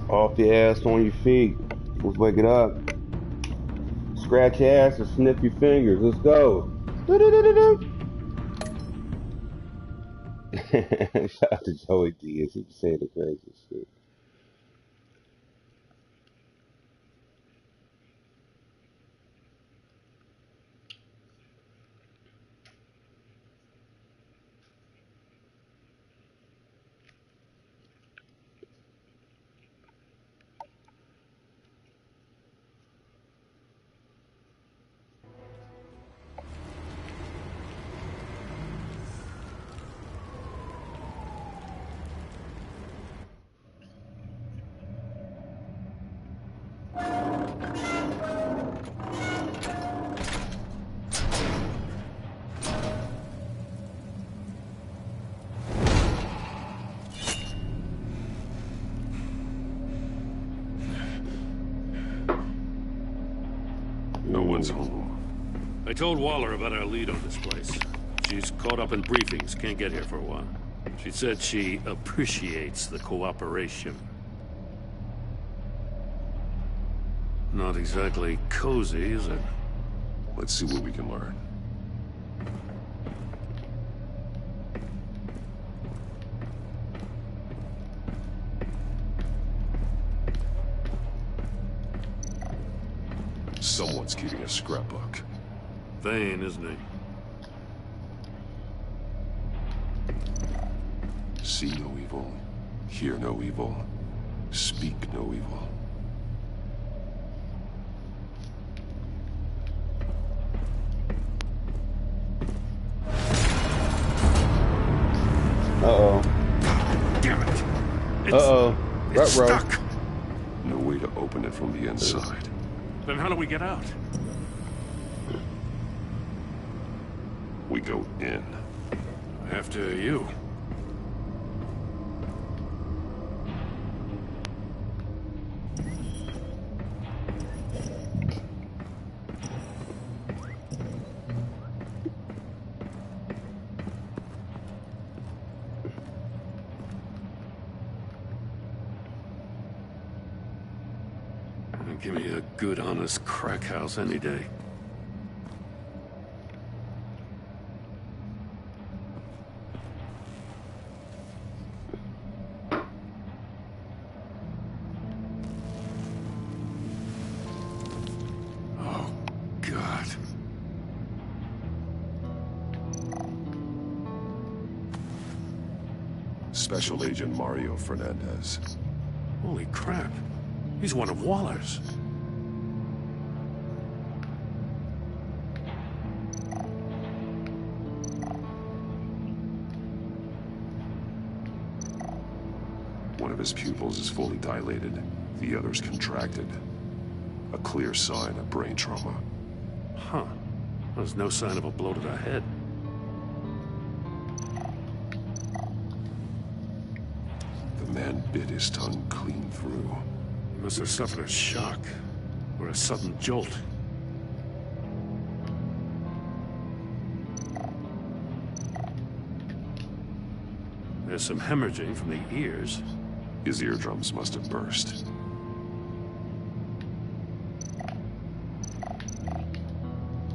Off your ass on your feet. Let's wake it up. Scratch your ass and sniff your fingers. Let's go. Shout out to Joey Diaz. He was saying the craziest shit. No one's home. I told Waller about our lead on this place. She's caught up in briefings, can't get here for a while. She said she appreciates the cooperation. Not exactly cozy, is it? Let's see what we can learn. Someone's keeping a scrapbook. Vain, isn't he? See no evil, hear no evil, speak no evil. Uh-oh. Damn it! It's stuck! No way to open it from the inside. Then how do we get out? We go in. After you. Give me a good, honest crack house any day. Oh, God. Special Agent Mario Fernandez. Holy crap. He's one of Waller's. One of his pupils is fully dilated, the other's contracted. A clear sign of brain trauma. Huh. There's no sign of a blow to the head. The man bit his tongue clean through. He must have suffered a shock, or a sudden jolt. There's some hemorrhaging from the ears. His eardrums must have burst.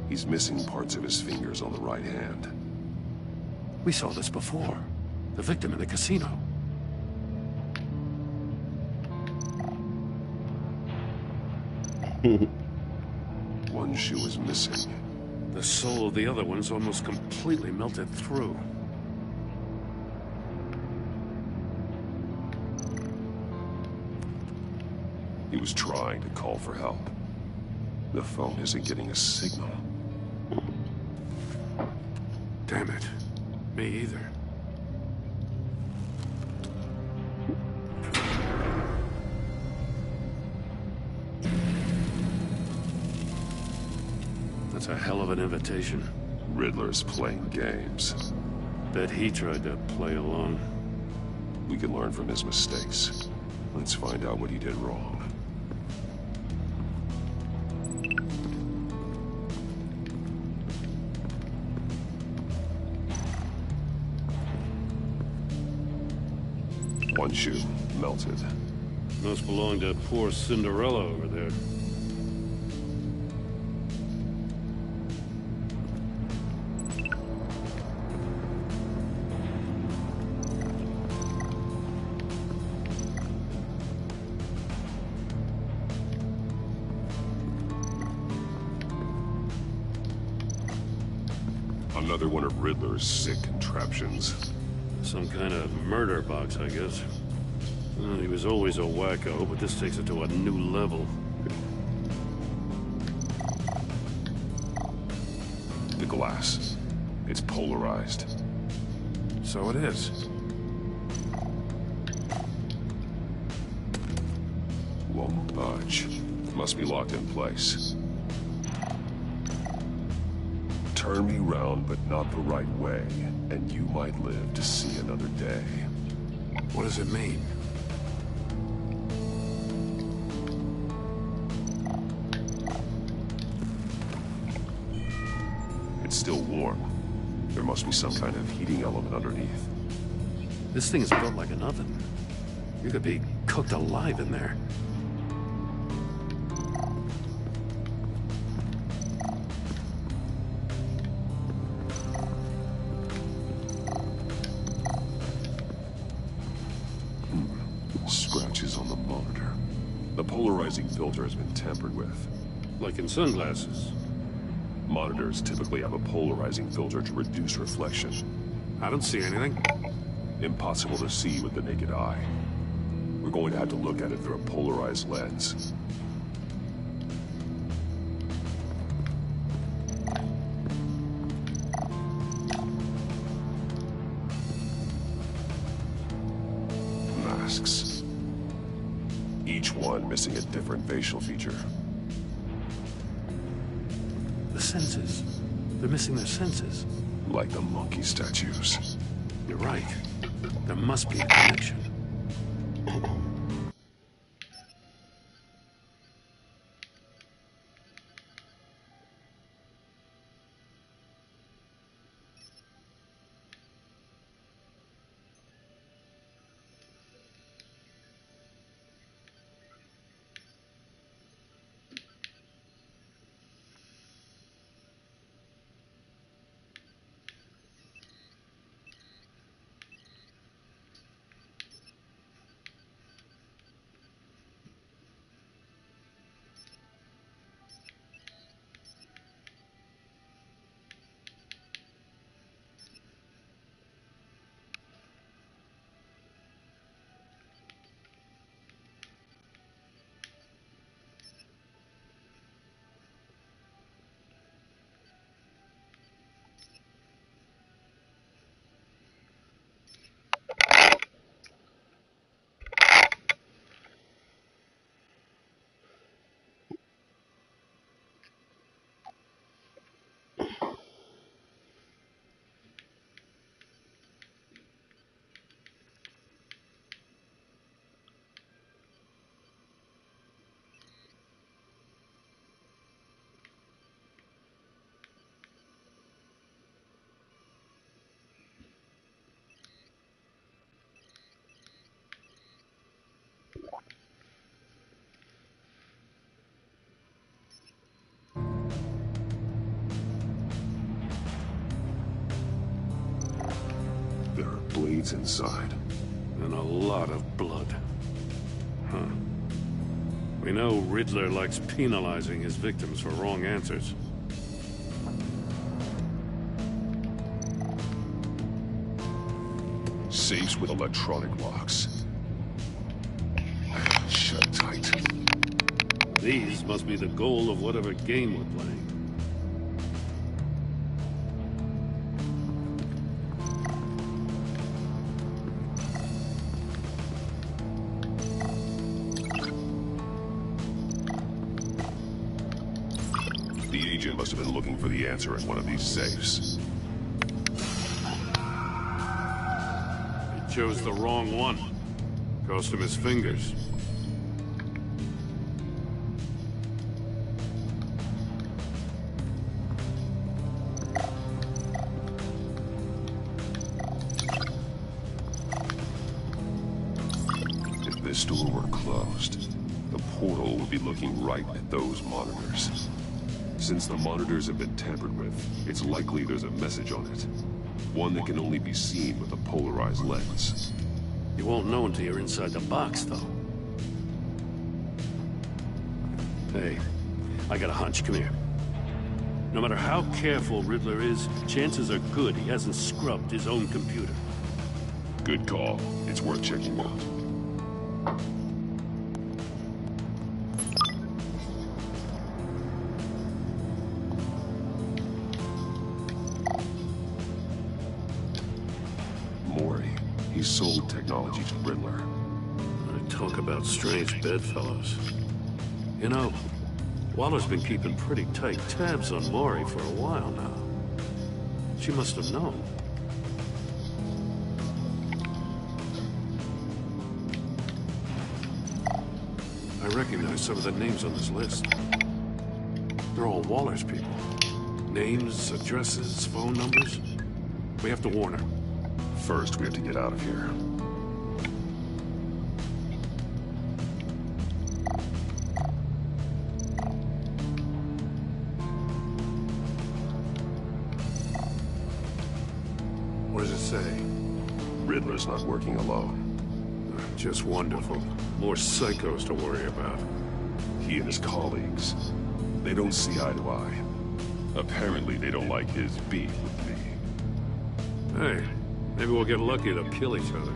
He's missing parts of his fingers on the right hand. We saw this before. The victim in the casino. One shoe is missing. The sole of the other one's almost completely melted through. He was trying to call for help. The phone isn't getting a signal. Damn it. Me either. That's a hell of an invitation. Riddler's playing games. Bet he tried to play along. We can learn from his mistakes. Let's find out what he did wrong. One shoe melted. Must belong to poor Cinderella over there. Another one of Riddler's sick contraptions. Some kind of murder box, I guess. Well, he was always a wacko, but this takes it to a new level. The glass. It's polarized. So it is. Won't budge. Must be locked in place. Turn me round, but not the right way, and you might live to see another day. What does it mean? It's still warm. There must be some kind of heating element underneath. This thing is built like an oven. You could be cooked alive in there. Scratches on the monitor. The polarizing filter has been tampered with. Like in sunglasses. Monitors typically have a polarizing filter to reduce reflection. I don't see anything. Impossible to see with the naked eye. We're going to have to look at it through a polarized lens. Masks. Each one missing a different facial feature. The senses. They're missing their senses. Like the monkey statues. You're right. There must be a connection. There are blades inside. And a lot of blood. Huh. We know Riddler likes penalizing his victims for wrong answers. Safes with electronic locks. Shut tight. These must be the goal of whatever game we're playing. The agent must have been looking for the answer in one of these safes. He chose the wrong one. Cost him his fingers. this door were closed, the portal would be looking right at those monitors. Since the monitors have been tampered with, it's likely there's a message on it. One that can only be seen with a polarized lens. You won't know until you're inside the box, though. Hey, I got a hunch. Come here. No matter how careful Riddler is, chances are good he hasn't scrubbed his own computer. Good call. It's worth checking out. Mori. He sold technology to Riddler. Talk about strange bedfellows. You know, Waller's been keeping pretty tight tabs on Mori for a while now. She must have known. I recognize some of the names on this list. They're all Waller's people. Names, addresses, phone numbers. We have to warn her. First, we have to get out of here. What does it say? Riddler's not working alone. Just wonderful. More psychos to worry about. He and his colleagues, they don't see eye to eye. Apparently, they don't like his beef with me. Hey, maybe we'll get lucky to kill each other.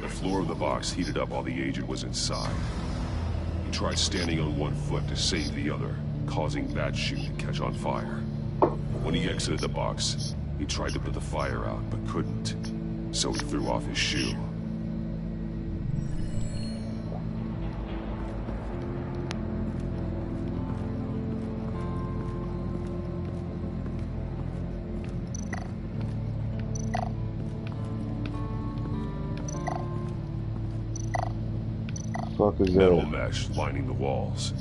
The floor of the box heated up while the agent was inside. He tried standing on one foot to save the other, causing that shoe to catch on fire. When he exited the box, he tried to put the fire out, but couldn't. So he threw off his shoe. Fuck is Metal that? mesh lining the walls.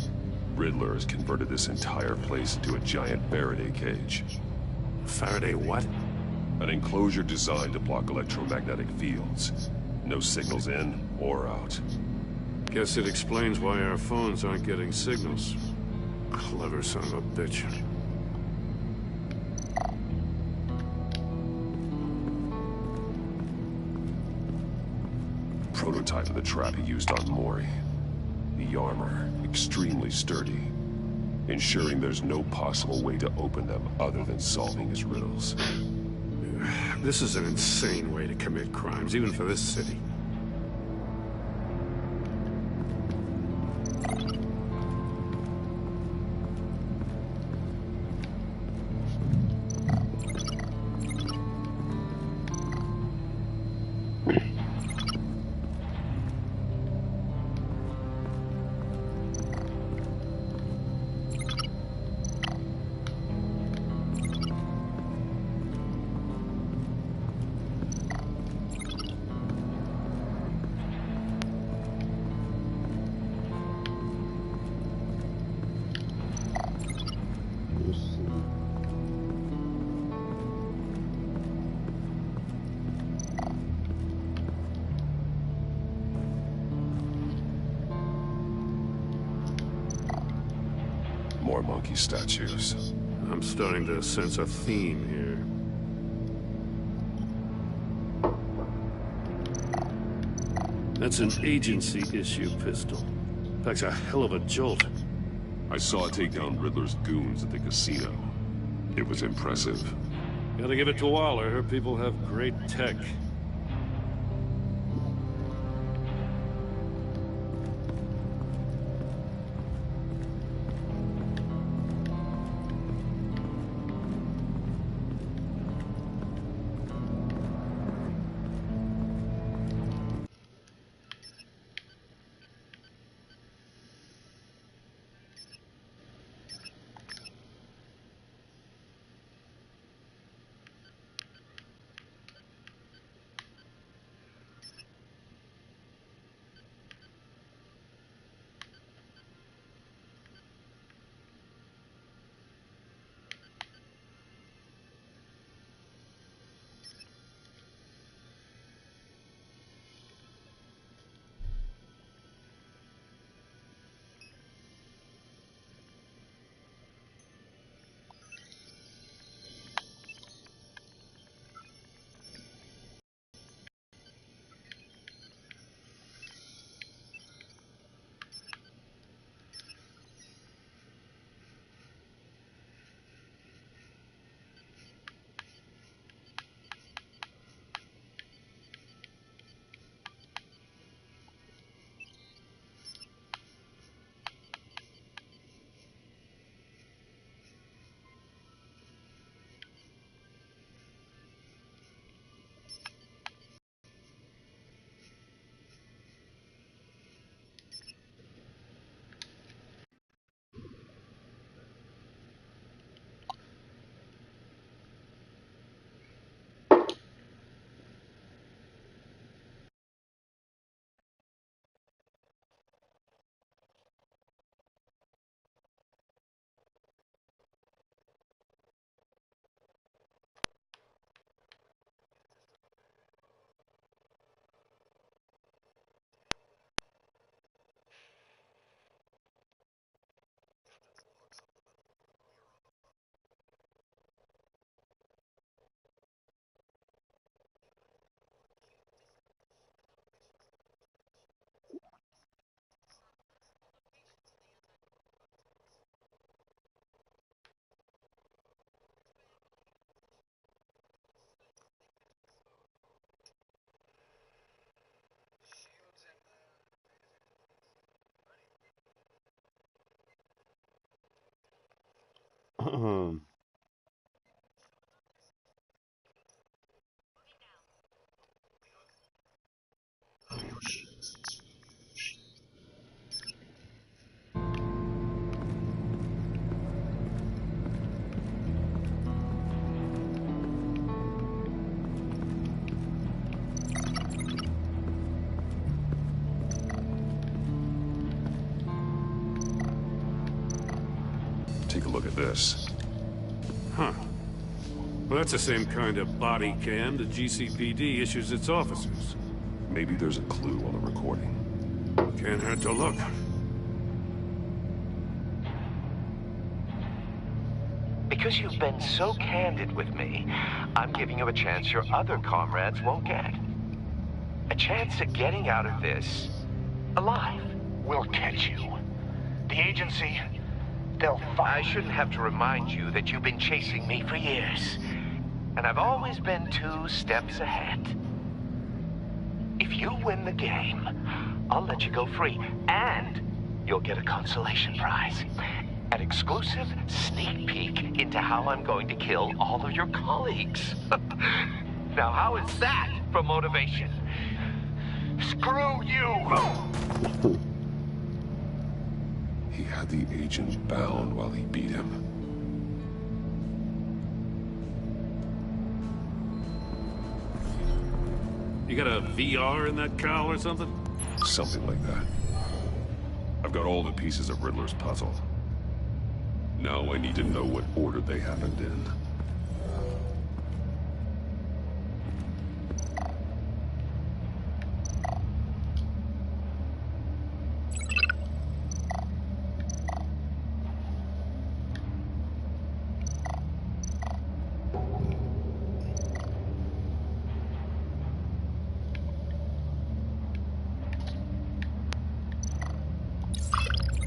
Riddler has converted this entire place into a giant Faraday cage. Faraday what? An enclosure designed to block electromagnetic fields. No signals in or out. Guess it explains why our phones aren't getting signals. Clever son of a bitch. Prototype of the trap he used on Mori. The armor, extremely sturdy, ensuring there's no possible way to open them other than solving his riddles. This is an insane way to commit crimes, even for this city. More monkey statues. I'm starting to sense a theme here. That's an agency-issue pistol. Packs a hell of a jolt. I saw it take down Riddler's goons at the casino. It was impressive. Gotta give it to Waller. Her people have great tech. Take a look at this. Huh. Well, that's the same kind of body cam the GCPD issues its officers. Maybe there's a clue on the recording. Can't hurt to look. Because you've been so candid with me, I'm giving you a chance your other comrades won't get. A chance at getting out of this alive. We'll catch you. The agency, they'll I shouldn't have to remind you that you've been chasing me for years. And I've always been 2 steps ahead. If you win the game, I'll let you go free. And you'll get a consolation prize. An exclusive sneak peek into how I'm going to kill all of your colleagues. Now, how is that for motivation? Screw you! He had the agent bound while he beat him. You got a VR in that cowl or something? Something like that. I've got all the pieces of Riddler's puzzle. Now I need to know what order they happened in.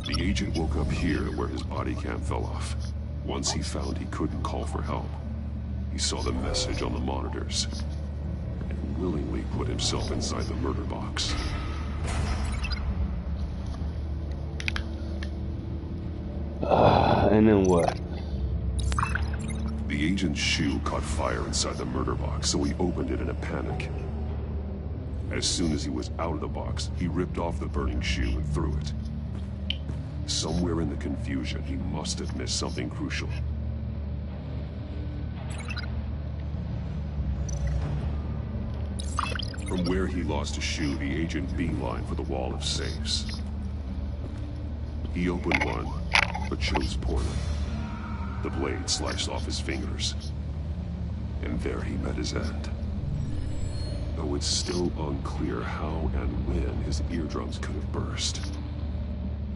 The agent woke up here where his body cam fell off. Once he found he couldn't call for help, he saw the message on the monitors and willingly put himself inside the murder box. And then what? The agent's shoe caught fire inside the murder box, so he opened it in a panic. As soon as he was out of the box, he ripped off the burning shoe and threw it. Somewhere in the confusion, he must have missed something crucial. From where he lost a shoe, the agent beelined for the wall of safes. He opened one, but chose poorly. The blade sliced off his fingers. And there he met his end. Though it's still unclear how and when his eardrums could have burst.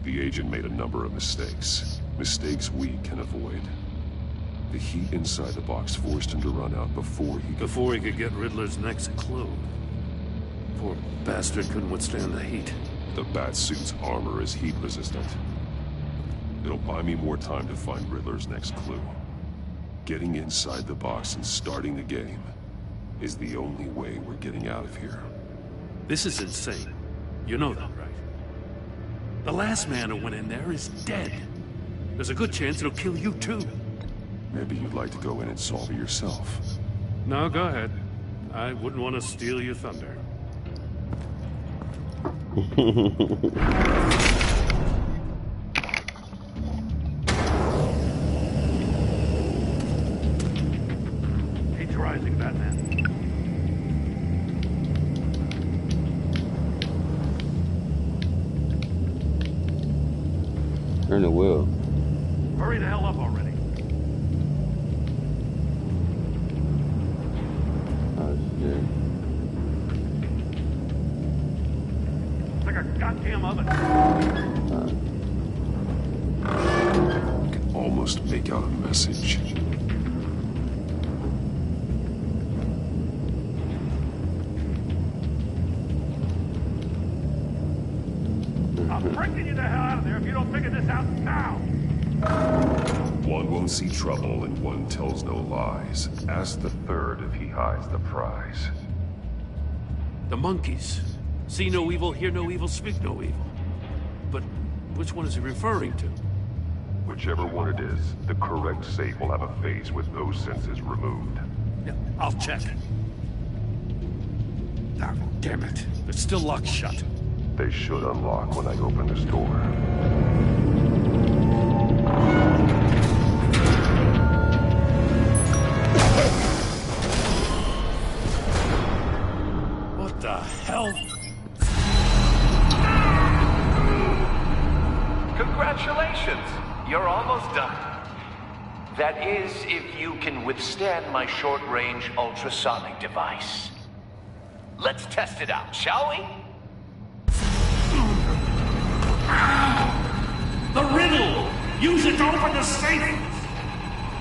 The agent made a number of mistakes. Mistakes we can avoid. The heat inside the box forced him to run out before he could get Riddler's next clue. Poor bastard couldn't withstand the heat. The Batsuit's armor is heat resistant. It'll buy me more time to find Riddler's next clue. Getting inside the box and starting the game is the only way we're getting out of here. This is insane. You know that, right? The last man who went in there is dead. There's a good chance it'll kill you too. Maybe you'd like to go in and solve it yourself. No, go ahead. I wouldn't want to steal your thunder. He's rising, Batman. Turn the wheel. Hurry the hell up already. Oh, shit. It's like a goddamn oven. I can almost make out a message. I'm bringing you the hell out of there if you don't figure this out now. One won't see trouble and one tells no lies. Ask the third if he hides the prize. The monkeys. See no evil, hear no evil, speak no evil. But which one is he referring to? Whichever one it is, the correct safe will have a phase with those sensors removed. Yeah, I'll check. Ah, damn it. They're still locked shut. They should unlock when I open this door. What the hell? Congratulations! You're almost done. That is, if you can withstand my short-range ultrasonic device. Let's test it out, shall we? The riddle! Use it to open the safe!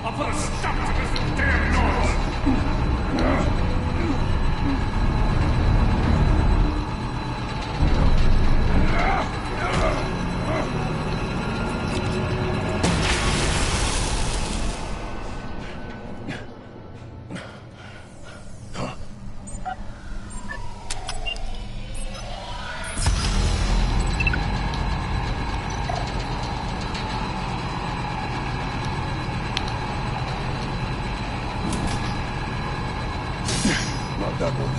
I'll put a stop to this damn noise! Not that one.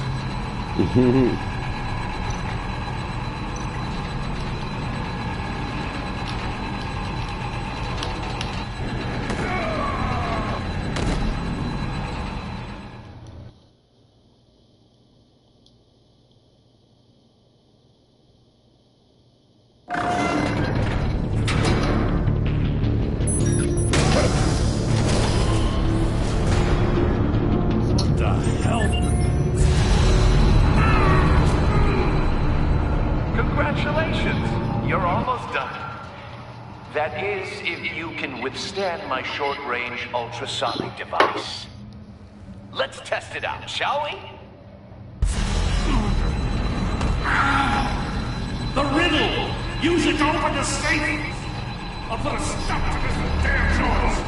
What the hell? Congratulations! You're almost done. That is, if you can withstand my short-range ultrasonic device. Let's test it out, shall we? The riddle! Use it to open the safe! I'll put a stop to this damn noise!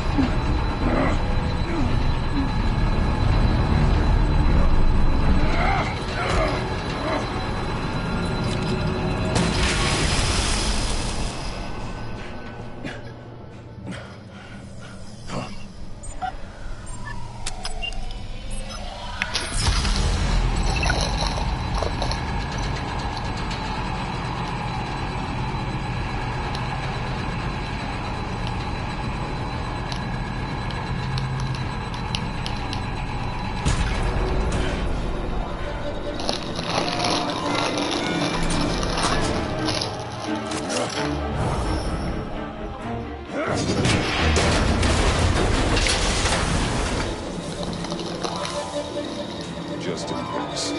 Just in case.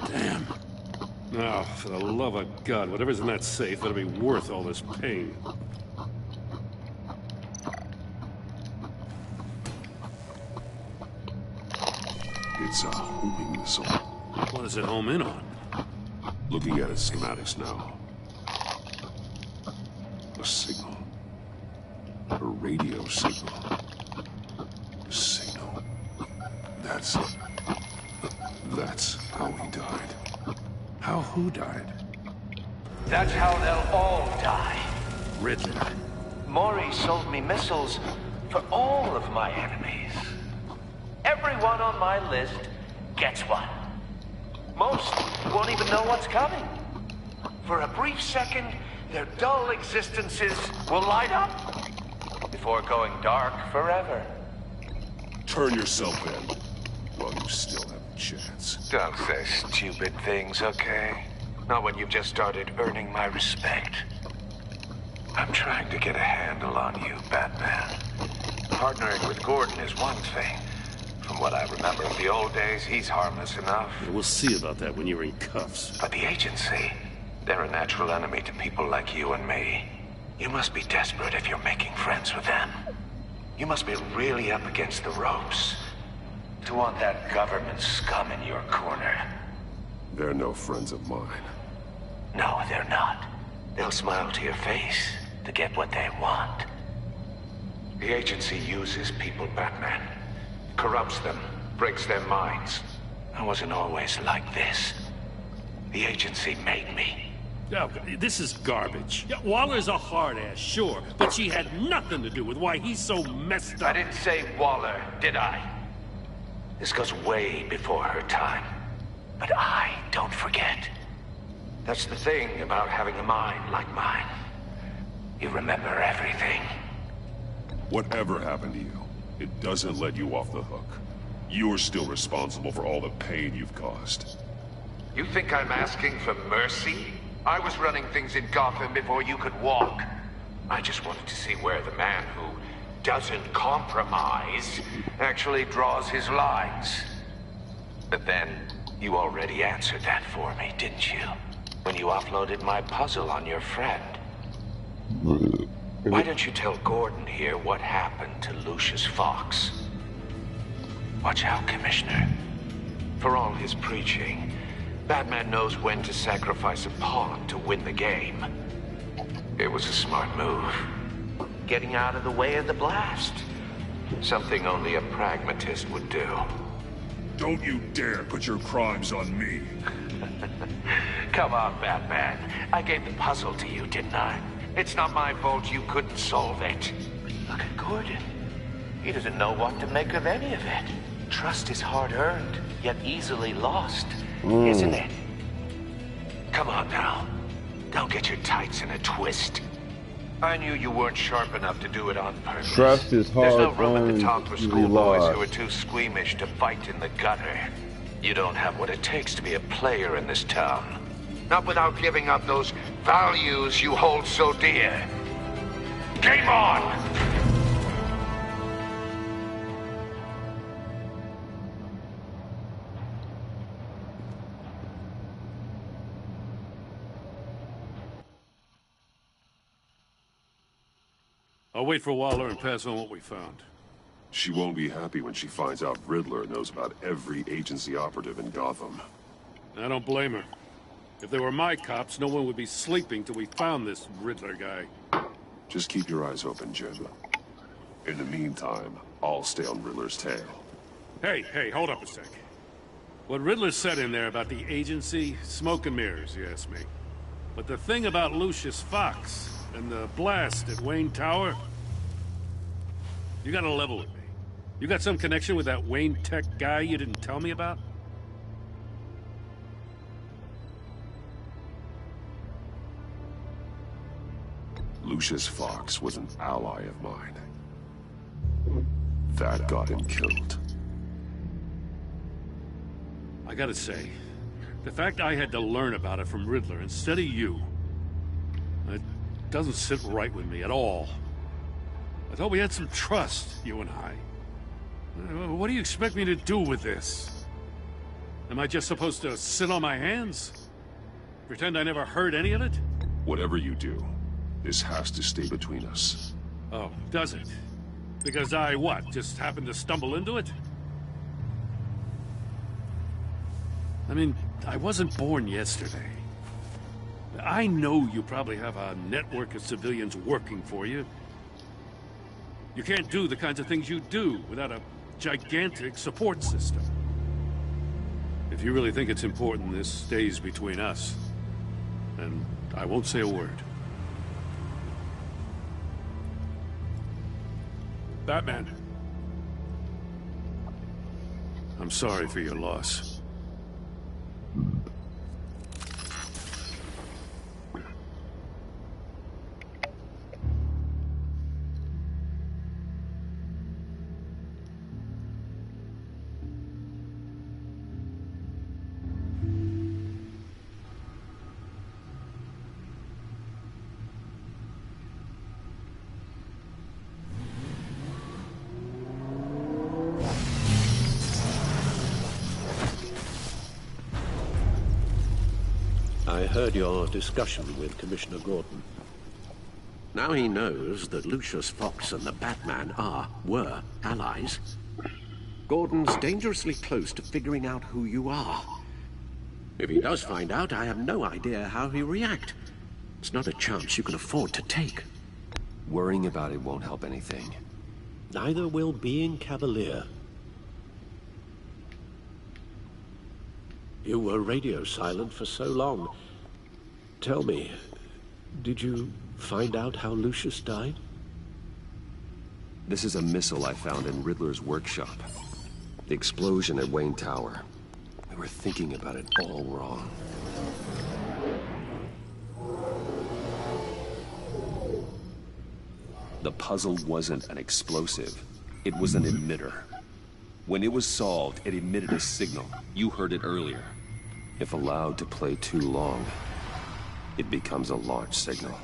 Damn. Oh, for the love of God, whatever's in that safe, it'll be worth all this pain. It's a homing missile. What does it home in on? Looking at its schematics now. A signal. A radio signal. A signal. That's how he died. How who died? That's how they'll all die. Ridley. Maury sold me missiles for all of my enemies. Everyone on my list gets one. Most won't even know what's coming. For a brief second, their dull existences will light up before going dark forever. Turn yourself in while you still have a chance. Don't say stupid things, okay? Not when you've just started earning my respect. I'm trying to get a handle on you, Batman. Partnering with Gordon is one thing. From what I remember of the old days, he's harmless enough. We'll see about that when you're in cuffs. But the agency, they're a natural enemy to people like you and me. You must be desperate if you're making friends with them. You must be really up against the ropes to want that government scum in your corner. They're no friends of mine. No, they're not. They'll smile to your face to get what they want. The agency uses people, Batman. Corrupts them, breaks their minds. I wasn't always like this. The agency made me. Oh, this is garbage. Yeah, Waller's a hard-ass, sure, but she had nothing to do with why he's so messed up. I didn't say Waller, did I? This goes way before her time. But I don't forget. That's the thing about having a mind like mine. You remember everything. Whatever happened to you, it doesn't let you off the hook. You're still responsible for all the pain you've caused. You think I'm asking for mercy? I was running things in Gotham before you could walk. I just wanted to see where the man who doesn't compromise actually draws his lines. But then, you already answered that for me, didn't you? When you offloaded my puzzle on your friend. Why don't you tell Gordon here what happened to Lucius Fox? Watch out, Commissioner. For all his preaching, Batman knows when to sacrifice a pawn to win the game. It was a smart move. Getting out of the way of the blast. Something only a pragmatist would do. Don't you dare put your crimes on me. Come on, Batman. I gave the puzzle to you, didn't I? It's not my fault you couldn't solve it. Look at Gordon. He doesn't know what to make of any of it. Trust is hard-earned, yet easily lost, isn't it? Come on now. Don't get your tights in a twist. I knew you weren't sharp enough to do it on purpose. Trust is There's no hard room at the earned, top for easily schoolboys lost. who are too squeamish to fight in the gutter. You don't have what it takes to be a player in this town. Not without giving up those values you hold so dear. Game on! I'll wait for Waller and pass on what we found. She won't be happy when she finds out Riddler knows about every agency operative in Gotham. I don't blame her. If they were my cops, no one would be sleeping till we found this Riddler guy. Just keep your eyes open, Jim. In the meantime, I'll stay on Riddler's tail. Hey, hold up a sec. What Riddler said in there about the agency, smoke and mirrors, you ask me. But the thing about Lucius Fox and the blast at Wayne Tower, you gotta level with me. You got some connection with that Wayne Tech guy you didn't tell me about? Lucius Fox was an ally of mine. That got him killed. I gotta say, the fact I had to learn about it from Riddler instead of you, it doesn't sit right with me at all. I thought we had some trust, you and I. What do you expect me to do with this? Am I just supposed to sit on my hands? Pretend I never heard any of it? Whatever you do, this has to stay between us. Oh, does it? Because I, what, just happened to stumble into it? I mean, I wasn't born yesterday. I know you probably have a network of civilians working for you. You can't do the kinds of things you do without a gigantic support system. If you really think it's important this stays between us, then I won't say a word. Batman. I'm sorry for your loss. I heard your discussion with Commissioner Gordon. Now he knows that Lucius Fox and the Batman were allies. Gordon's dangerously close to figuring out who you are. If he does find out, I have no idea how he'll react. It's not a chance you can afford to take. Worrying about it won't help anything. Neither will being cavalier. You were radio silent for so long. Tell me, did you find out how Lucius died? This is a missile I found in Riddler's workshop. The explosion at Wayne Tower. We were thinking about it all wrong. The puzzle wasn't an explosive. It was an emitter. When it was solved, it emitted a signal. You heard it earlier. If allowed to play too long, it becomes a launch signal.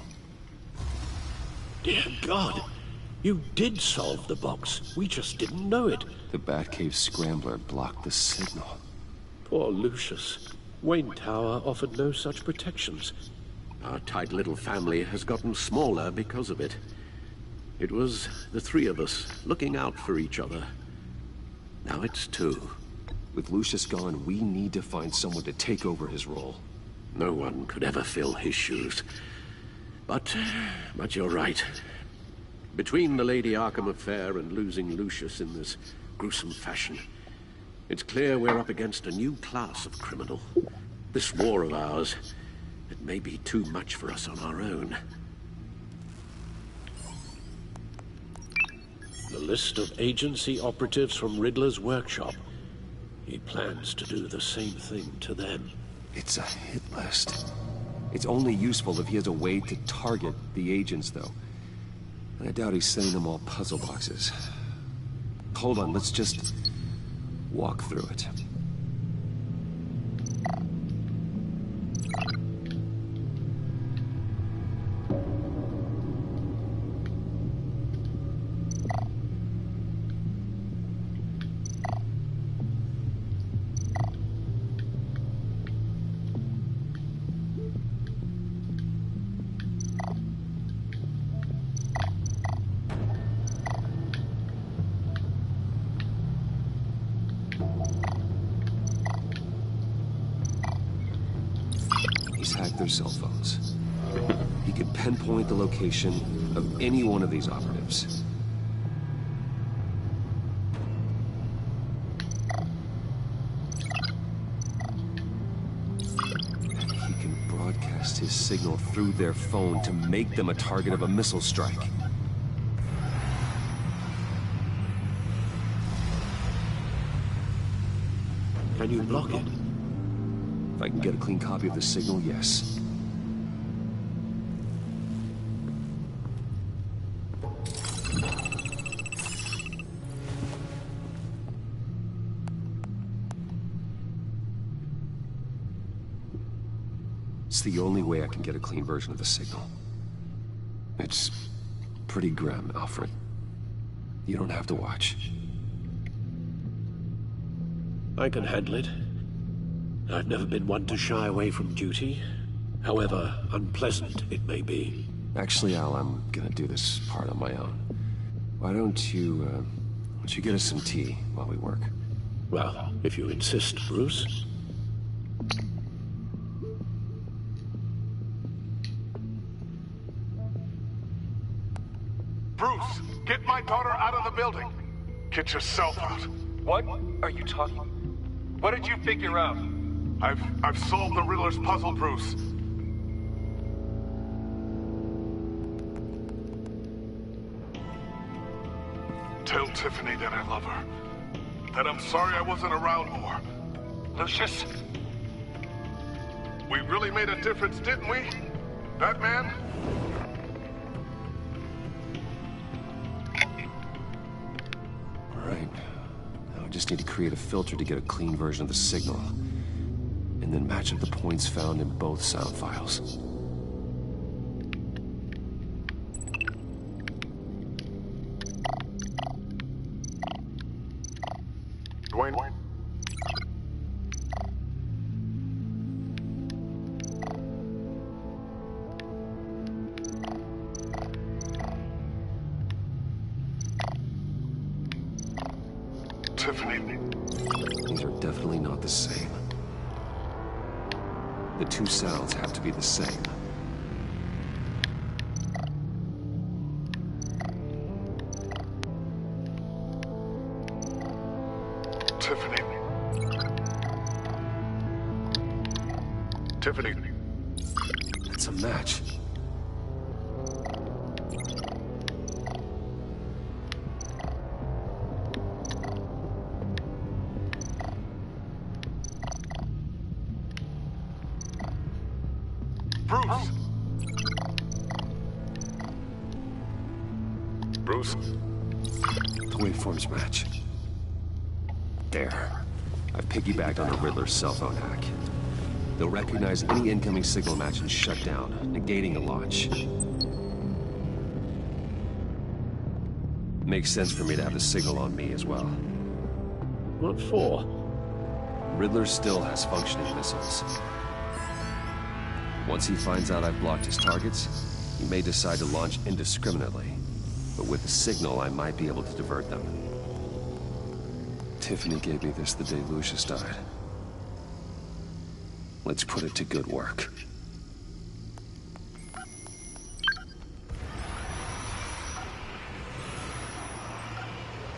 Dear God, you did solve the box. We just didn't know it. The Batcave Scrambler blocked the signal. Poor Lucius. Wayne Tower offered no such protections. Our tight little family has gotten smaller because of it. It was the three of us looking out for each other. Now it's two. With Lucius gone, we need to find someone to take over his role. No one could ever fill his shoes. But you're right. Between the Lady Arkham affair and losing Lucius in this gruesome fashion, it's clear we're up against a new class of criminal. This war of ours, it may be too much for us on our own. The list of agency operatives from Riddler's workshop. He plans to do the same thing to them. It's a hit list. It's only useful if he has a way to target the agents, though. And I doubt he's sending them all puzzle boxes. Hold on, let's just walk through it. Hack their cell phones. He could pinpoint the location of any one of these operatives. He can broadcast his signal through their phone to make them a target of a missile strike. Can you block it? If I can get a clean copy of the signal, yes. It's the only way I can get a clean version of the signal. It's pretty grim, Alfred. You don't have to watch. I can handle it. I've never been one to shy away from duty, however unpleasant it may be. Actually, Al, I'm gonna do this part on my own. Why don't you get us some tea while we work? Well, if you insist, Bruce. Bruce, get my daughter out of the building. Get yourself out. What are you talking? What did you figure out? I've solved the Riddler's puzzle, Bruce. Tell Tiffany that I love her. That I'm sorry I wasn't around more. Lucius? We really made a difference, didn't we? Batman? All right. Now I just need to create a filter to get a clean version of the signal. And then match up the points found in both sound files. Dwayne? Tiffany. These are definitely not the same. The two sounds have to be the same. Tiffany. Tiffany. That's a match. Bruce! Bruce? The waveforms match. There. I've piggybacked onto Riddler's cell phone hack. They'll recognize any incoming signal match and shut down, negating a launch. Makes sense for me to have the signal on me as well. What for? Riddler still has functioning missiles. Once he finds out I've blocked his targets, he may decide to launch indiscriminately. But with the signal, I might be able to divert them. Tiffany gave me this the day Lucius died. Let's put it to good work.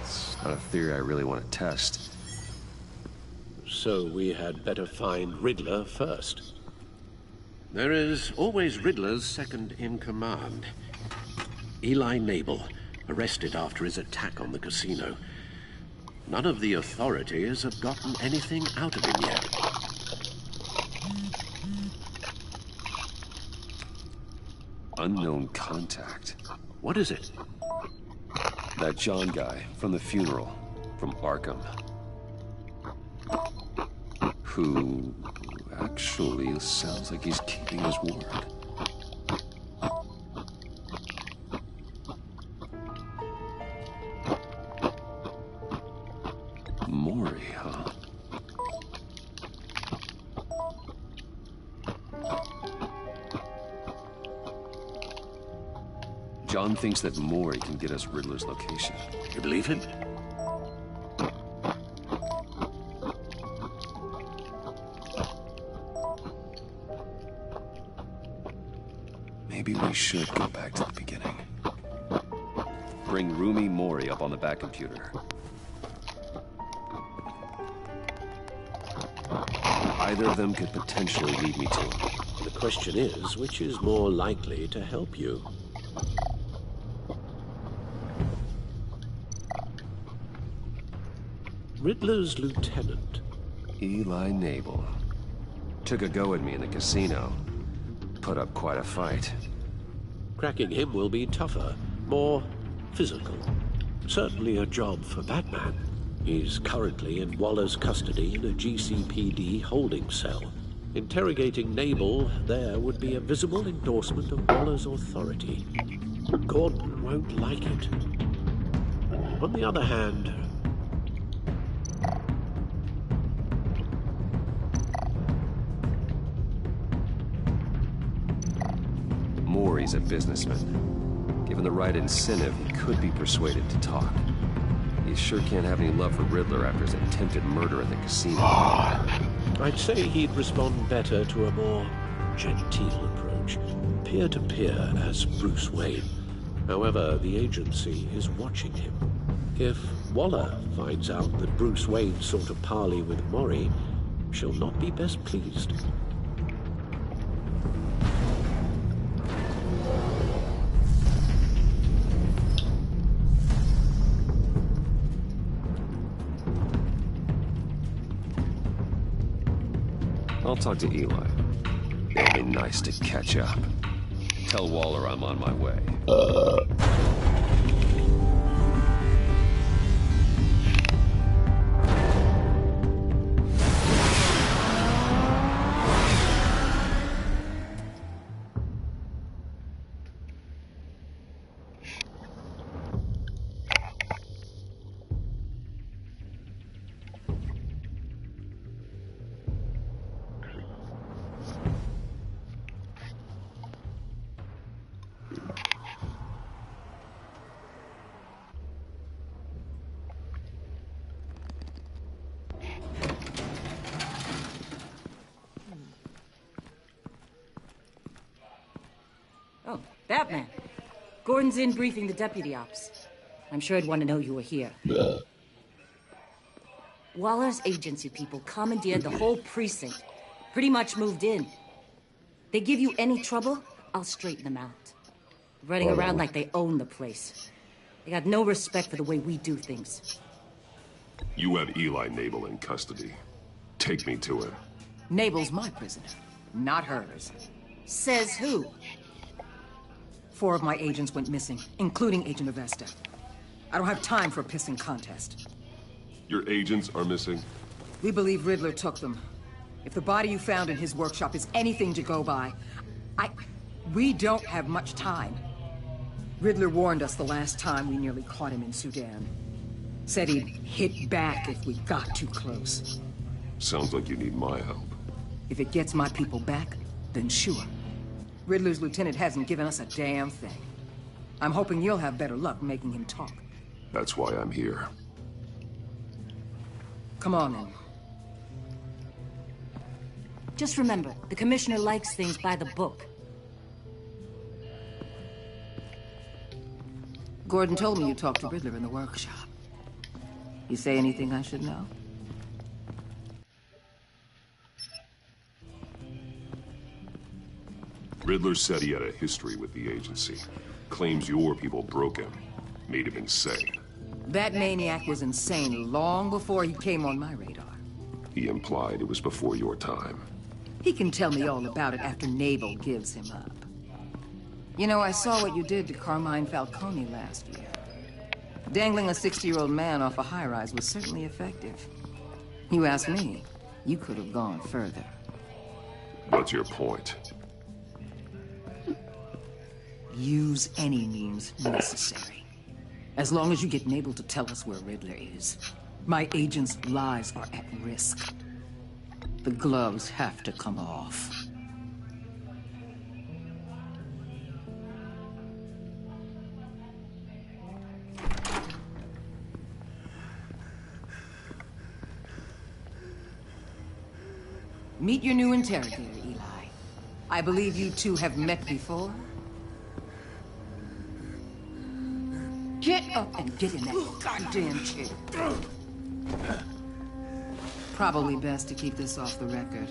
It's not a theory I really want to test. So we had better find Riddler first. There is always Riddler's second in command. Eli Nabel, arrested after his attack on the casino. None of the authorities have gotten anything out of him yet. Unknown contact. What is it? That John guy from the funeral, from Arkham. Who actually sounds like he's keeping his word. Maury, huh? John thinks that Maury can get us Riddler's location. You believe him? Maybe we should go back to the beginning. Bring Rumi Mori up on the back computer. Either of them could potentially lead me to him. The question is, which is more likely to help you? Riddler's lieutenant. Eli Nabel. Took a go at me in the casino. Put up quite a fight. Cracking him will be tougher, more physical. Certainly a job for Batman. He's currently in Waller's custody in a GCPD holding cell. Interrogating Nabel there would be a visible endorsement of Waller's authority. Gordon won't like it. On the other hand, Maury's a businessman. Given the right incentive, he could be persuaded to talk. He sure can't have any love for Riddler after his attempted murder at the casino. I'd say he'd respond better to a more genteel approach, peer-to-peer as Bruce Wayne. However, the agency is watching him. If Waller finds out that Bruce Wayne sought a parley with Maury, she'll not be best pleased. I'll talk to Eli. It'll be nice to catch up. Tell Waller I'm on my way. Oh, Batman. Gordon's in briefing the deputy ops. I'm sure I'd want to know you were here. Waller's agency people commandeered the whole precinct. Pretty much moved in. They give you any trouble, I'll straighten them out. Running around like they own the place. They got no respect for the way we do things. You have Eli Nabel in custody. Take me to him. Nabel's my prisoner, not hers. Says who? 4 of my agents went missing, including Agent Avesta. I don't have time for a pissing contest. Your agents are missing? We believe Riddler took them. If the body you found in his workshop is anything to go by, we don't have much time. Riddler warned us the last time we nearly caught him in Sudan. Said he'd hit back if we got too close. Sounds like you need my help. If it gets my people back, then sure. Riddler's lieutenant hasn't given us a damn thing. I'm hoping you'll have better luck making him talk. That's why I'm here. Come on, then. Just remember, the Commissioner likes things by the book. Gordon told me you talked to Riddler in the workshop. You say anything I should know? Riddler said he had a history with the agency. Claims your people broke him. Made him insane. That maniac was insane long before he came on my radar. He implied it was before your time. He can tell me all about it after Nabel gives him up. You know, I saw what you did to Carmine Falcone last year. Dangling a 60-year-old man off a high-rise was certainly effective. You ask me, you could have gone further. What's your point? Use any means necessary. As long as you get Nabel to tell us where Riddler is. My agents' lives are at risk. The gloves have to come off. Meet your new interrogator, Eli. I believe you two have met before. Get up and get in that goddamn chair. Probably best to keep this off the record.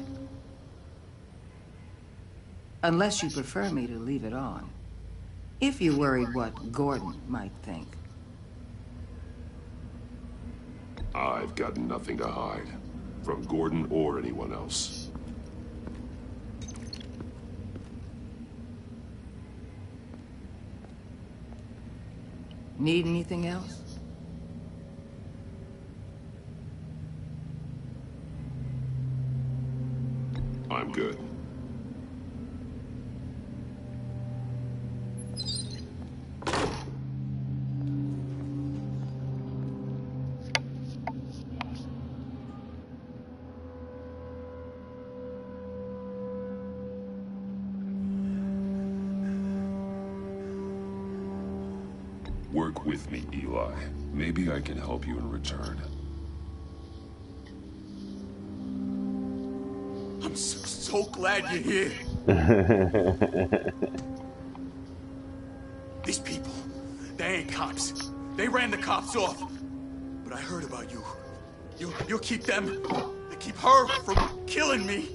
Unless you prefer me to leave it on. If you're worried what Gordon might think. I've got nothing to hide. From Gordon or anyone else. Need anything else? I'm good. Work with me, Eli. Maybe I can help you in return. I'm so glad you're here. These people, they ain't cops. They ran the cops off. But I heard about you. You'll keep them. They keep her from killing me.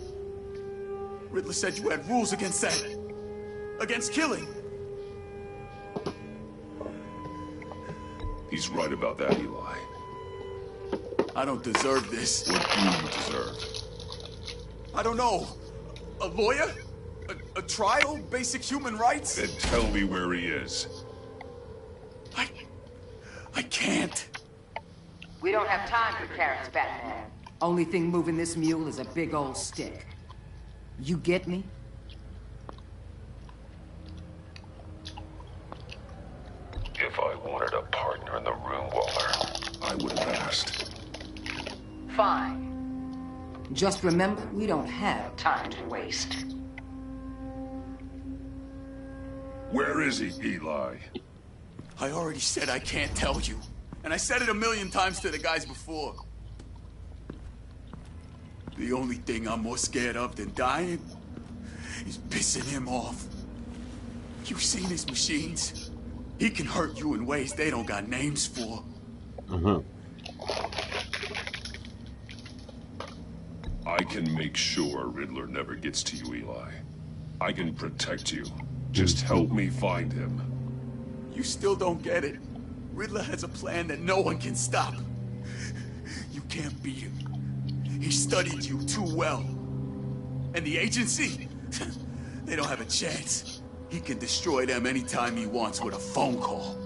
Riddler said you had rules against that. Against killing. He's right about that, Eli. I don't deserve this. What do you deserve? I don't know. A lawyer? A trial? Basic human rights? Then tell me where he is. I can't. We don't have time for carrots, Batman. Only thing moving this mule is a big old stick. You get me? If I wanted a partner in the room, Waller, I would have asked. Fine. Just remember, we don't have time to waste. Where is he, Eli? I already said I can't tell you. And I said it 1,000,000 times to the guys before. The only thing I'm more scared of than dying is pissing him off. You've seen his machines. He can hurt you in ways they don't got names for. I can make sure Riddler never gets to you, Eli. I can protect you. Just help me find him. You still don't get it. Riddler has a plan that no one can stop. You can't beat him. He studied you too well. And the agency? They don't have a chance. He can destroy them anytime he wants with a phone call.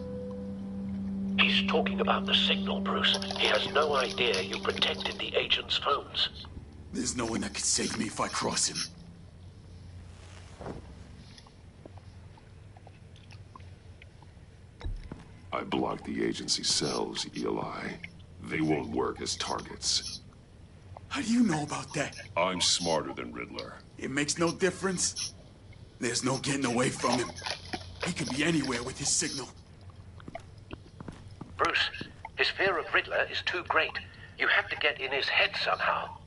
He's talking about the signal, Bruce. He has no idea you protected the agent's phones. There's no one that can save me if I cross him. I blocked the agency cells, Eli. They won't work as targets. How do you know about that? I'm smarter than Riddler. It makes no difference. There's no getting away from him. He could be anywhere with his signal. Bruce, his fear of Riddler is too great. You have to get in his head somehow.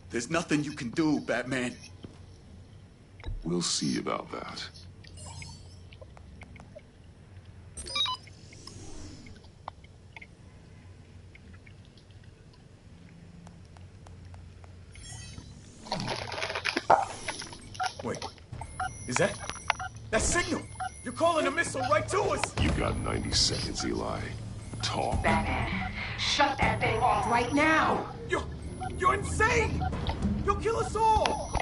There's nothing you can do, Batman. We'll see about that. Wait, is that signal? You're calling a missile right to us! You got 90 seconds, Eli. Talk. Batman, shut that thing off right now! You're insane! You'll kill us all!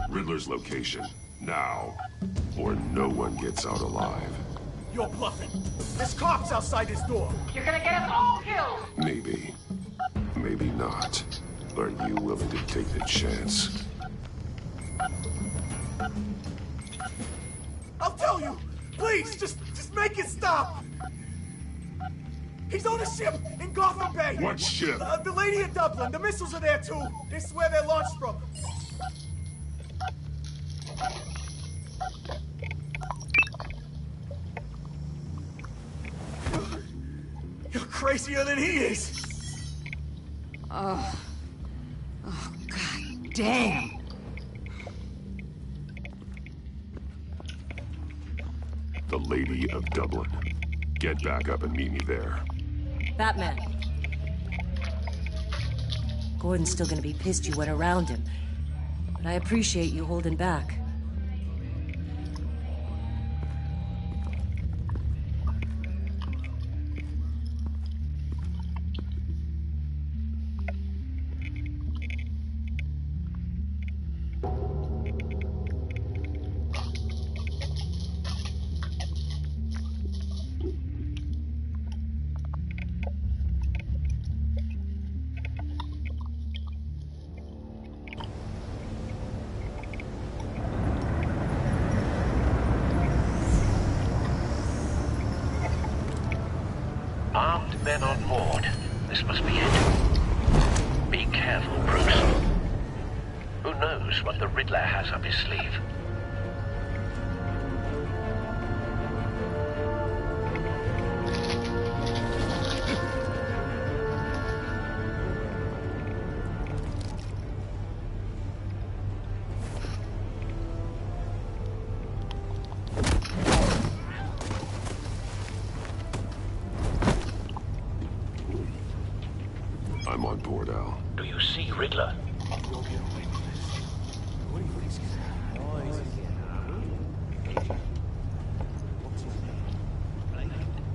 Riddler's location, now, or no one gets out alive. You're bluffing. There's cops outside this door. You're gonna get us all killed! Maybe. Maybe not. Are you willing to take the chance? I'll tell you! Please, just make it stop! He's on a ship in Gotham Bay! What ship? The Lady of Dublin. The missiles are there, too. This is where they're launched from. You're crazier than he is! Oh, God damn! The Lady of Dublin. Get back up and meet me there. Batman. Gordon's still gonna be pissed you went around him. But I appreciate you holding back. Armed men on board. This must be it. Be careful, Bruce. Who knows what the Riddler has up his sleeve? I'm on board, Al. Do you see Riddler?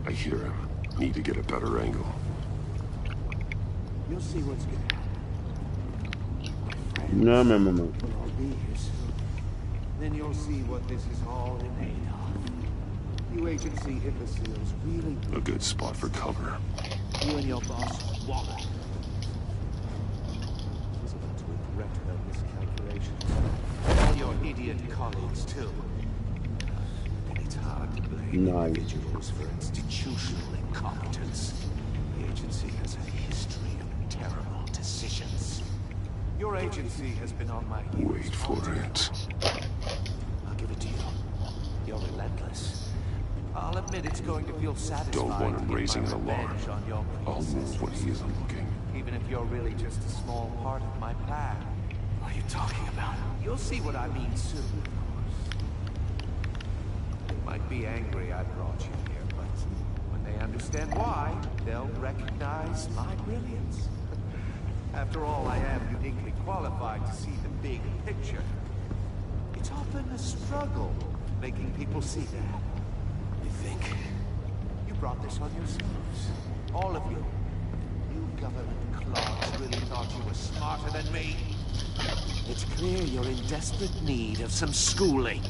I hear him. Need to get a better angle. You'll see what's good. No. I'll be here soon. Then you'll see what this is all made of. You agency imbeciles really... A good spot for cover. You and your boss, Waller. She's about to regret her miscalculations. All your idiot colleagues, too. It's hard to blame individuals for institutional incompetence. The agency has a history of terrible decisions. Your agency has been on my heels. Wait for it. I'll give it to you. You're relentless. I'll admit it's going to feel satisfying. Don't want him to get raising my an alarm. revenge on your I'll move when he isn't looking. even if you're really just a small part of my plan. What are you talking about? You'll see what I mean soon, of course. You might be angry I brought you here, but when they understand why, they'll recognize my brilliance. After all, I am uniquely qualified to see the big picture. It's often a struggle making people see that. You think? You brought this on yourselves. All of you. You government clogs really thought you were smarter than me. It's clear you're in desperate need of some schooling.